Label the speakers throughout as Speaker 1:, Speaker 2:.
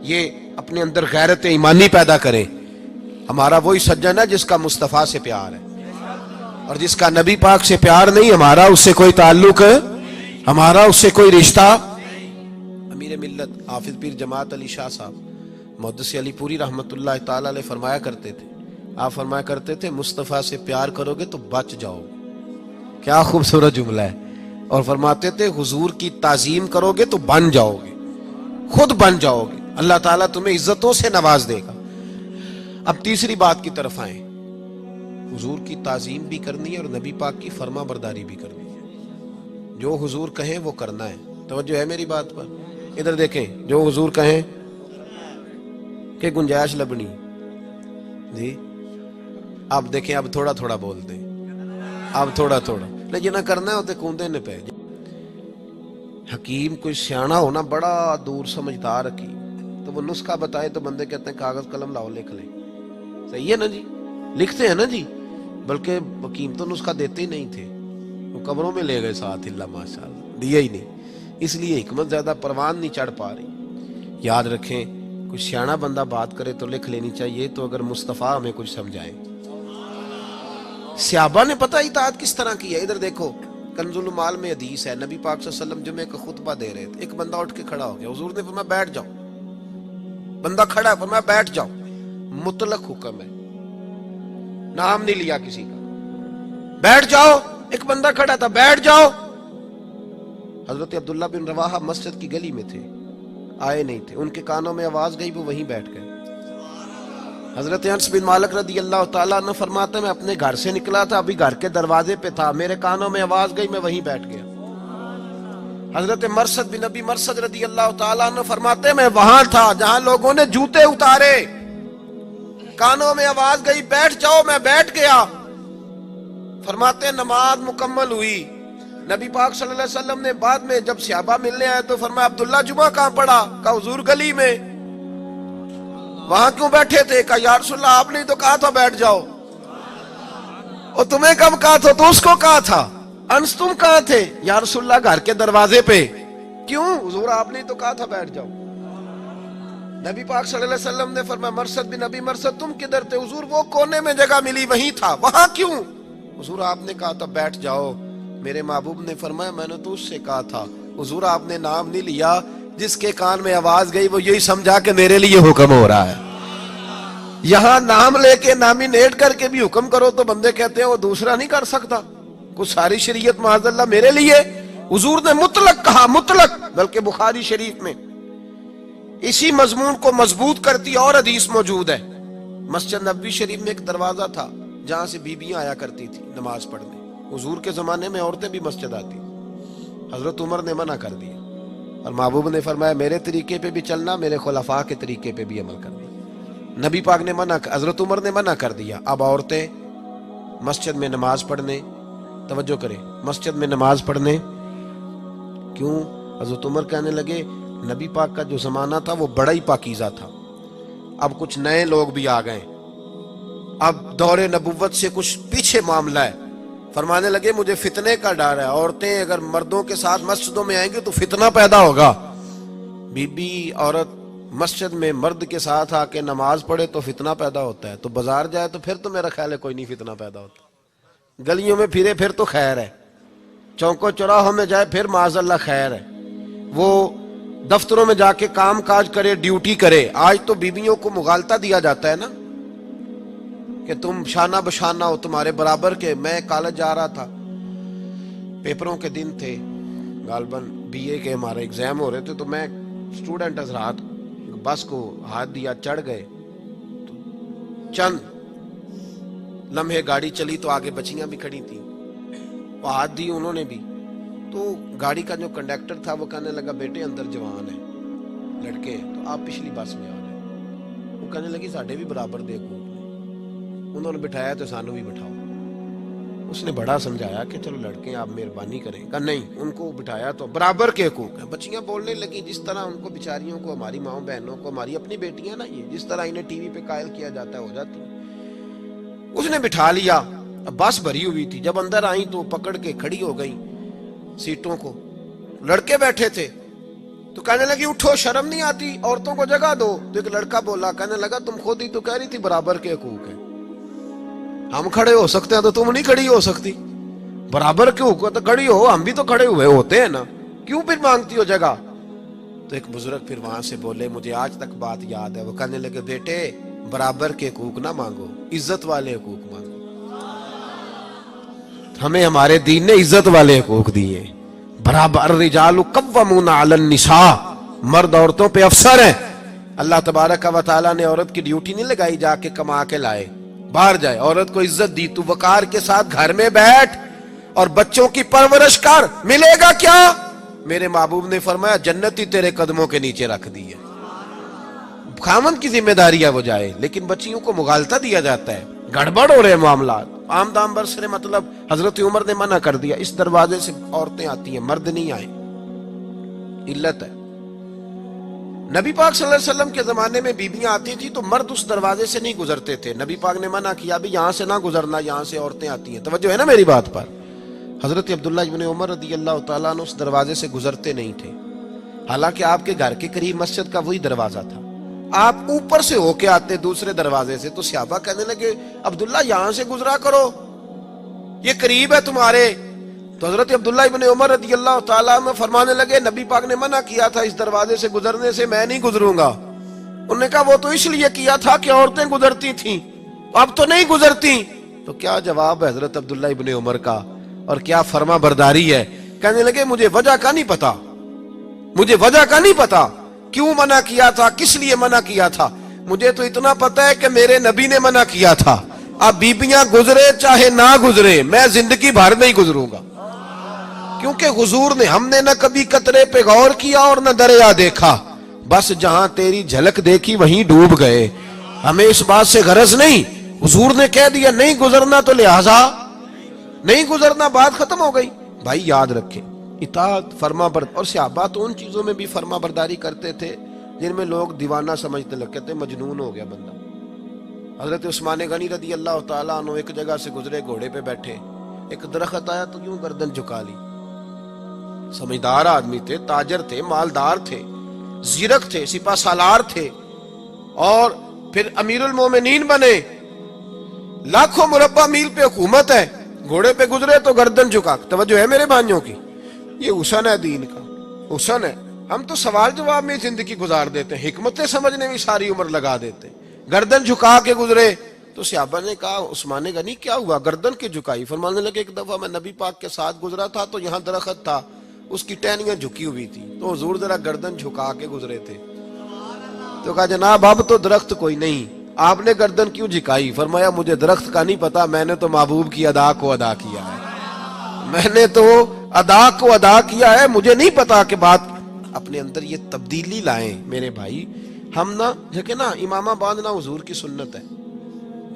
Speaker 1: یہ اپنے اندر غیرت ایمانی پیدا کریں. ہمارا وہی سجن ہے جس کا مصطفیٰ سے پیار ہے، اور جس کا نبی پاک سے پیار نہیں، ہمارا اس سے کوئی تعلق، ہمارا اس سے کوئی رشتہ. امیر ملت حافظ پیر جماعت علی شاہ صاحب محدث علی پوری رحمۃ اللہ تعالی علیہ فرمایا کرتے تھے، آپ فرمایا کرتے تھے مصطفیٰ سے پیار کرو گے تو بچ جاؤ گے. کیا خوبصورت جملہ ہے. اور فرماتے تھے حضور کی تعظیم کرو گے تو بن جاؤ گے، خود بن جاؤ گے، اللہ تعالیٰ تمہیں عزتوں سے نواز دے گا. اب تیسری بات کی طرف آئیں. حضور کی تعظیم بھی کرنی ہے اور نبی پاک کی فرما برداری بھی کرنی ہے. جو حضور کہیں وہ کرنا ہے. توجہ ہے میری بات پر؟ ادھر دیکھیں، جو حضور کہیں کہ گنجائش لبنی جی. اب دیکھیں، اب تھوڑا تھوڑا بول دیں، اب تھوڑا تھوڑا لیکن نہ کرنا ہوتے کوندے نے پہ. حکیم کوئی سیانا ہونا بڑا دور سمجھدار حکیم، تو وہ نسخہ بتائے تو بندے کہتے ہیں کاغذ قلم لاؤ لکھ لیں. صحیح ہے نا جی، لکھتے ہیں نا جی. بلکہ حکیم تو نسخہ دیتے ہی نہیں تھے، وہ قبروں میں لے گئے ساتھ، اللہ ماشاء اللہ دیا ہی نہیں. اس لیے حکمت زیادہ پروان نہیں چڑھ پا رہی. یاد رکھیں، کوئی سیانا بندہ بات کرے تو لکھ لینی چاہیے، تو اگر مصطفیٰ ہمیں کچھ سمجھائیں. صحابہ نے پتہ اطاعت کس طرح کی ہے. ادھر دیکھو، کنز المال میں حدیث ہے، نبی پاک صلی اللہ علیہ وسلم جمعے کا خطبہ دے رہے تھے، ایک بندہ اٹھ کے کھڑا ہو گیا، حضور نے فرمایا بیٹھ جاؤ. بندہ کھڑا ہے، فرمایا بیٹھ جاؤ. مطلق حکم ہے، نام نہیں لیا کسی کا. بیٹھ جاؤ. ایک بندہ کھڑا تھا، بیٹھ جاؤ. حضرت عبداللہ بن رواحہ مسجد کی گلی میں تھے، آئے نہیں تھے، ان کے کانوں میں آواز گئی، وہ وہیں بیٹھ گئے. حضرت انس بن مالک رضی اللہ تعالیٰ عنہ فرماتے ہیں میں اپنے گھر سے نکلا تھا، ابھی گھر کے دروازے پہ تھا، میرے کانوں میں آواز گئی، میں وہیں بیٹھ گیا. حضرت مرثد بن ابی مرثد رضی اللہ تعالیٰ عنہ فرماتے ہیں میں وہاں تھا جہاں لوگوں نے جوتے اتارے، کانوں میں آواز گئی بیٹھ جاؤ، میں بیٹھ گیا. فرماتے ہیں نماز مکمل ہوئی. نبی پاک صلی اللہ علیہ وسلم نے بعد میں جب صحابہ ملنے آئے تو فرمایا عبداللہ جمعہ کہاں پڑا؟ کہا حضور گلی میں. وہاں کیوں بیٹھے تھے؟ کہا یا رسول اللہ آپ نے تو کہا تھا بیٹھ جاؤ. اور تمہیں کب کہا تھا؟ تو اس کو کہا تھا. انس تم کہاں تھے؟ یا رسول اللہ گھر کے دروازے پہ. کیوں؟ حضور آپ نے تو کہا تھا بیٹھ جاؤ. نبی پاک صلی اللہ علیہ وسلم نے فرمایا مرثد بن ابی مرثد تم کدھر تھے؟ حضور وہ کونے میں جگہ ملی وہیں تھا. وہاں کیوں؟ حضور آپ نے کہا تھا بیٹھ جاؤ. میرے محبوب نے فرمایا میں نے تو اس سے کہا تھا. حضور آپ نے نام نہیں لیا، جس کے کان میں آواز گئی وہ یہی سمجھا کہ میرے لیے حکم ہو رہا ہے. یہاں نام لے کے نامینیٹ کر کے بھی حکم کرو تو بندے کہتے ہیں وہ دوسرا نہیں کر سکتا. کچھ ساری شریعت معاذ اللہ میرے لیے. حضور نے مطلق کہا، مطلق. بلکہ بخاری شریف میں اسی مضمون کو مضبوط کرتی اور حدیث موجود ہے. مسجد نبوی شریف میں ایک دروازہ تھا جہاں سے بیویاں آیا کرتی تھی نماز پڑھنے. حضور کے زمانے میں عورتیں بھی مسجد آتی. حضرت عمر نے منع کر دیا اور محبوب نے فرمایا میرے طریقے پہ بھی چلنا، میرے خلفاء کے طریقے پہ بھی عمل کرنا. نبی پاک نے منع، حضرت عمر نے منع کر دیا. اب عورتیں مسجد میں نماز پڑھنے، توجہ کریں، مسجد میں نماز پڑھنے. کیوں؟ حضرت عمر کہنے لگے نبی پاک کا جو زمانہ تھا وہ بڑا ہی پاکیزہ تھا، اب کچھ نئے لوگ بھی آ گئے، اب دور نبوت سے کچھ پیچھے معاملہ ہے. فرمانے لگے مجھے فتنے کا ڈر ہے، عورتیں اگر مردوں کے ساتھ مسجدوں میں آئیں گی تو فتنہ پیدا ہوگا. بی بی عورت مسجد میں مرد کے ساتھ آ کے نماز پڑھے تو فتنہ پیدا ہوتا ہے، تو بازار جائے تو پھر تو میرا خیال ہے کوئی نہیں فتنہ پیدا ہوتا. گلیوں میں پھرے پھر تو خیر ہے، چوکوں چوراہوں میں جائے پھر معاذ اللہ خیر ہے. وہ دفتروں میں جا کے کام کاج کرے، ڈیوٹی کرے. آج تو بیویوں کو مغالطہ دیا جاتا ہے نا کہ تم شانہ بشانہ ہو، تمہارے برابر کے. میں کالج جا رہا تھا، پیپروں کے دن تھے، غالباً بی اے کے ہمارے ایگزام ہو رہے تھے، تو میں اسٹوڈنٹ حضرات بس کو ہاتھ دیا، چڑھ گئے. تو چند لمحے گاڑی چلی تو آگے بچیاں بھی کھڑی تھیں، وہ ہاتھ دی انہوں نے بھی. تو گاڑی کا جو کنڈکٹر تھا وہ کہنے لگا بیٹے اندر جوان ہیں، لڑکے ہیں، تو آپ پچھلی بس میں آ جائیں. وہ کہنے لگی ساڈے بھی برابر دے حقوق نے، انہوں نے بٹھایا تو سانو بھی بٹھاؤ. اس نے بڑا سمجھایا کہ چلو لڑکے آپ مہربانی کریں. کہا نہیں، ان کو بٹھایا تو برابر کے حقوق ہیں. بچیاں بولنے لگی جس طرح ان کو بیچاریوں کو، ہماری ماؤں بہنوں کو، ہماری اپنی بیٹیاں نا، یہ جس طرح انہیں ٹی وی پہ قائل کیا جاتا ہے ہو جاتی. اس نے بٹھا لیا. اب بس بھری ہوئی تھی، جب اندر آئیں تو پکڑ کے کھڑی ہو گئی سیٹوں کو. لڑکے بیٹھے تھے، تو کہنے لگی اٹھو، شرم نہیں آتی، عورتوں کو جگہ دو. تو ایک لڑکا بولا، کہنے لگا تم خود ہی تو کہہ رہی تھی برابر کے حقوق ہیں. ہم کھڑے ہو سکتے ہیں تو تم نہیں کھڑی ہو سکتی. برابر کے حقوق تو کھڑی ہو، ہم بھی تو کھڑے ہوئے ہوتے ہیں نا، کیوں پھر مانگتی ہو جگہ؟ تو ایک بزرگ پھر وہاں سے بولے، مجھے آج تک بات یاد ہے، وہ کہنے لگے بیٹے برابر کے حقوق نہ مانگو، عزت والے حقوق مانگو. ہمیں ہمارے دین نے عزت والے حقوق دیے. برابر الرجال قوامون علی النساء، مرد عورتوں پہ افسر ہیں. اللہ تبارک و تعالیٰ نے عورت کی ڈیوٹی نہیں لگائی جا کے کما کے لائے باہر جائے. عورت کو عزت دی، تو وقار کے ساتھ گھر میں بیٹھ اور بچوں کی پرورش کر. ملے گا کیا؟ میرے محبوب نے فرمایا جنت ہی تیرے قدموں کے نیچے رکھ دی ہے. خاوند کی ذمہ داری ہے وہ جائے، لیکن بچیوں کو مغالطہ دیا جاتا ہے، گڑبڑ ہو رہے معاملات. عام دام برسرے مطلب حضرت عمر نے منع کر دیا، اس دروازے سے عورتیں آتی ہیں، مرد نہیں آئے. علت ہے، نبی پاک صلی اللہ علیہ وسلم کے زمانے میں بیویاں آتی تھی تو مرد اس دروازے سے نہیں گزرتے تھے. نبی پاک نے منع کیا بھی یہاں سے نہ گزرنا، یہاں سے عورتیں آتی ہیں. توجہ ہے نا میری بات پر؟ حضرت عبداللہ ابن عمر رضی اللہ تعالیٰ عنہ اس دروازے سے گزرتے نہیں تھے، حالانکہ آپ کے گھر کے قریب مسجد کا وہی دروازہ تھا. آپ اوپر سے ہو کے آتے دوسرے دروازے سے. تو صحابہ کہنے لگے عبداللہ یہاں سے گزرا کرو، یہ قریب ہے تمہارے. تو حضرت عبداللہ ابن عمر رضی اللہ تعالیٰ عنہ فرمانے لگے نبی پاک نے منع کیا تھا اس دروازے سے گزرنے سے، میں نہیں گزروں گا. انہوں نے کہا وہ تو اس لیے کیا تھا کہ عورتیں گزرتی تھیں، اب تو نہیں گزرتی. تو کیا جواب ہے حضرت عبداللہ ابن عمر کا، اور کیا فرما برداری ہے. کہنے لگے مجھے وجہ کا نہیں پتا، مجھے وجہ کا نہیں پتا کیوں منع کیا تھا، کس لیے منع کیا تھا. مجھے تو اتنا پتا ہے کہ میرے نبی نے منع کیا تھا. اب بیبیاں گزرے چاہے نہ گزرے، میں زندگی بھر نہیں گزروں گا، کیونکہ حضور نے، ہم نے نہ کبھی قطرے پہ غور کیا اور نہ دریا دیکھا، بس جہاں تیری جھلک دیکھی وہیں ڈوب گئے. ہمیں اس بات سے غرض نہیں، حضور نے کہہ دیا نہیں گزرنا تو لہذا نہیں گزرنا، بات ختم ہو گئی. بھائی یاد رکھیں، اطاعت فرما برداری. اور صحابہ تو ان چیزوں میں بھی فرما برداری کرتے تھے جن میں لوگ دیوانہ سمجھتے لگتے تھے، مجنون ہو گیا بندہ. حضرت عثمان غنی رضی اللہ تعالیٰ عنہ ایک جگہ سے گزرے، گھوڑے پہ بیٹھے، ایک درخت آیا تو یوں گردن جھکا لی. سمجھدار آدمی تھے، تاجر تھے، مالدار تھے، زیرک تھے، سپہ سالار تھے، اور پھر امیر المومنین بنے، لاکھوں مربع میل پہ حکومت ہے. گھوڑے پہ گزرے تو گردن جھکا. توجہ ہے میرے بھائیوں کی؟ یہ حسن ہے دین کا، حسن ہے. ہم تو سوال جواب میں زندگی گزار دیتے ہیں، حکمتیں سمجھنے میں ساری عمر لگا دیتے ہیں. گردن جھکا کے گزرے. تو صحابہ نے کہا عثمان غنی کیا ہوا، گردن کی جھکائی؟ فرمانے لگے ایک دفعہ میں نبی پاک کے ساتھ گزرا تھا تو یہاں درخت تھا، اس کی ٹہنیاں جھکی ہوئی تھی، تو حضور ذرا گردن جھکا کے گزرے تھے. تو کہا جناب اب تو درخت کوئی نہیں، آپ نے گردن کیوں جھکائی؟ فرمایا مجھے درخت کا نہیں پتا، میں نے تو محبوب کی ادا کو ادا کیا ہے، میں نے تو ادا کو ادا کیا ہے، مجھے نہیں پتا کہ بات. اپنے اندر یہ تبدیلی لائیں میرے بھائی. ہم نہ دیکھیں نا، امامہ باندھنا حضور کی سنت ہے،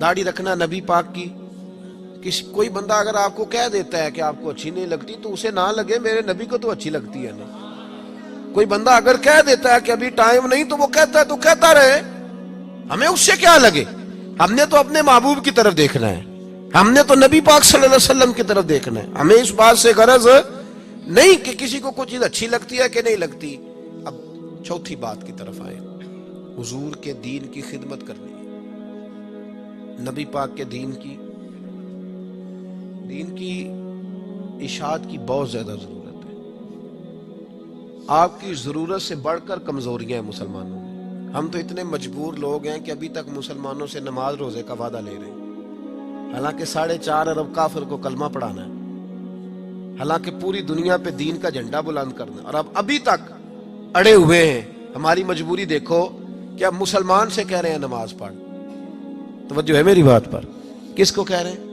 Speaker 1: داڑھی رکھنا نبی پاک کی. کوئی بندہ اگر آپ کو کہہ دیتا ہے کہ آپ کو اچھی نہیں لگتی تو اسے نہ لگے میرے نبی کو تو اچھی لگتی ہے نا. کوئی بندہ اگر کہہ دیتا ہے کہ ابھی ٹائم نہیں تو وہ کہتا ہے تو کہتا رہے، ہمیں اس سے کیا لگے. ہم نے تو اپنے محبوب کی طرف دیکھنا ہے، ہم نے تو نبی پاک صلی اللہ علیہ وسلم کی طرف دیکھنا ہے. ہمیں اس بات سے غرض نہیں کہ کسی کو کوئی چیز اچھی لگتی ہے کہ نہیں لگتی. اب چوتھی بات کی طرف آئے، حضور کے دین کی خدمت کرنی ہے، نبی پاک کے دین کی اشاعت کی بہت زیادہ ضرورت ہے. آپ کی ضرورت سے بڑھ کر کمزوریاں ہیں مسلمانوں میں. ہم تو اتنے مجبور لوگ ہیں کہ ابھی تک مسلمانوں سے نماز روزے کا وعدہ لے رہے ہیں، حالانکہ 4.5 ارب کافر کو کلمہ پڑھانا ہے، حالانکہ پوری دنیا پہ دین کا جھنڈا بلند کرنا ہے، اور اب ابھی تک اڑے ہوئے ہیں. ہماری مجبوری دیکھو کہ اب مسلمان سے کہہ رہے ہیں نماز پڑھ. توجہ ہے میری بات پر؟ کس کو کہہ رہے ہیں؟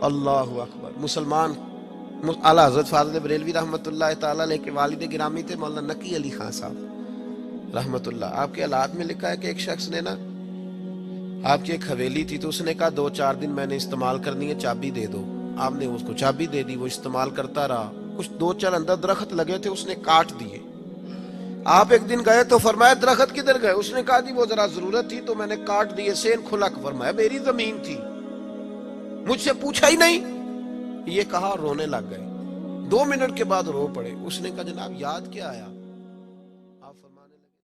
Speaker 1: اللہ اکبر. مسلمان اعلیٰ حضرت فاضل بریلوی رحمۃ اللہ تعالیٰ علیہ کے والد گرامی تھے مولانا نقی علی خان صاحب رحمۃ اللہ. آپ کے حالات میں لکھا ہے کہ ایک شخص نے نا، آپ کی ایک حویلی تھی تو اس نے کہا 2-4 دن میں نے استعمال کرنی ہے، چابی دے دو. آپ نے اس کو چابی دے دی، وہ استعمال کرتا رہا. کچھ 2-4 اندر درخت لگے تھے، اس نے کاٹ دیے. آپ ایک دن گئے تو فرمایا درخت کدھر گئے؟ اس نے کہا جی وہ ذرا ضرورت تھی تو میں نے کاٹ دیے، سین کھلا. فرمایا میری زمین تھی، مجھ سے پوچھا ہی نہیں. یہ کہا رونے لگ گئے. 2 منٹ کے بعد رو پڑے. اس نے کہا جناب یاد کیا آیا؟